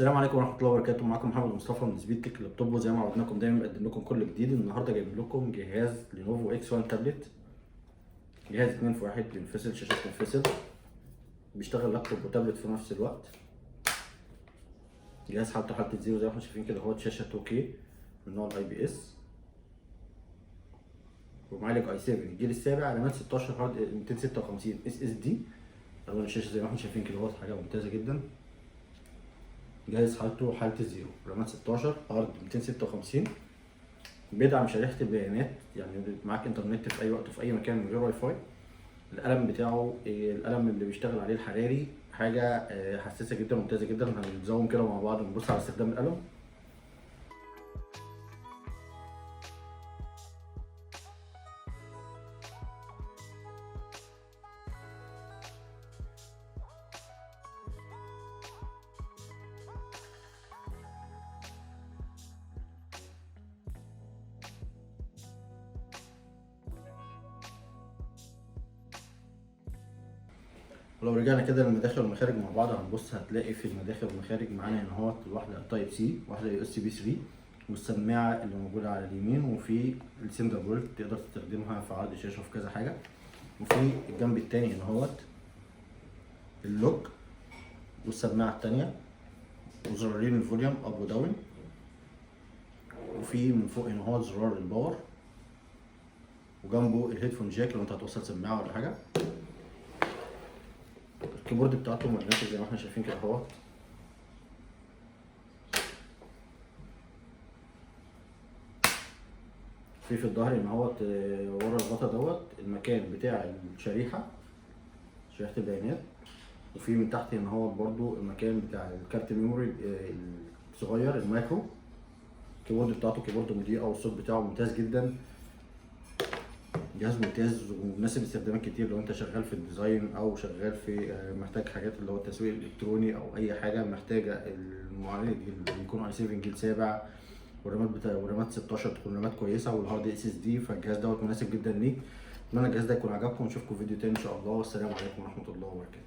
السلام عليكم ورحمة الله وبركاته. معاكم محمد مصطفى من سبيد تك لابتوب، وزي ما عودناكم دايما بقدم لكم كل جديد. النهارده جايب لكم جهاز لينوفو اكس 1 تابلت، جهاز 2 في 1 بينفصل، شاشة بتنفصل، بيشتغل لابتوب وتابلت في نفس الوقت. جهاز حالته حالة الزيرو زي ما احنا شايفين كده، هو شاشة 2K من نوع الاي بي اس، ومعالج اي 7 الجيل السابع، رامات 16 هارد 256 اس اس دي. الوان الشاشة زي ما احنا شايفين كده، هو حاجة ممتازة جدا. جهاز حالته حالة الزيرو، رامات 16 هارد 256، بيدعم شريحة البيانات، يعني معاك انترنت في اي وقت وفي اي مكان من غير واي فاي. القلم بتاعه القلم اللي بيشتغل عليه الحراري، حاجة حساسة جدا ممتازة جدا. هنزوم كده مع بعض ونبص على استخدام القلم. ولو رجعنا كده للمداخل والمخارج مع بعض، هنبص هتلاقي في المداخل والمخارج معانا هنا اهوت واحدة تايب سي، واحدة يو اس بي 3، والسماعة اللي موجودة على اليمين، وفي السندر بولت تقدر تستخدمها في عرض الشاشة وفي كذا حاجة. وفي الجنب التاني هنا اهوت اللوك والسماعة التانية، وزرارين الفوليوم اب وداون، وفي من فوق هنا هو زرار الباور، وجنبه الهيدفون جاك لو انت هتوصل سماعة ولا حاجة. الكيبورد بتاعته ماجنتيك زي ما احنا شايفين كده اهوت. في الظهر ان هوت ورا الغطا دوت المكان بتاع الشريحة، شريحة البيانات. وفي من تحت هنا هوت برضو المكان بتاع الكارت ميموري الصغير المايكرو. الكيبورد بتاعته كيبورد مضيئة، والصوت بتاعه ممتاز جدا. جهاز ممتاز ومناسب لاستخدامات كتير، لو انت شغال في الديزاين او شغال في محتاج حاجات اللي هو التسويق الالكتروني، او اي حاجه محتاجه المعالج اللي يكون اي 7 جيل سابع، ورامات 16 تكون رامات كويسه، والهارد اس اس دي. فالجهاز دوت مناسب جدا ليك. اتمنى الجهاز ده يكون عجبكم، ونشوفكم في فيديو تاني ان شاء الله. والسلام عليكم ورحمه الله وبركاته.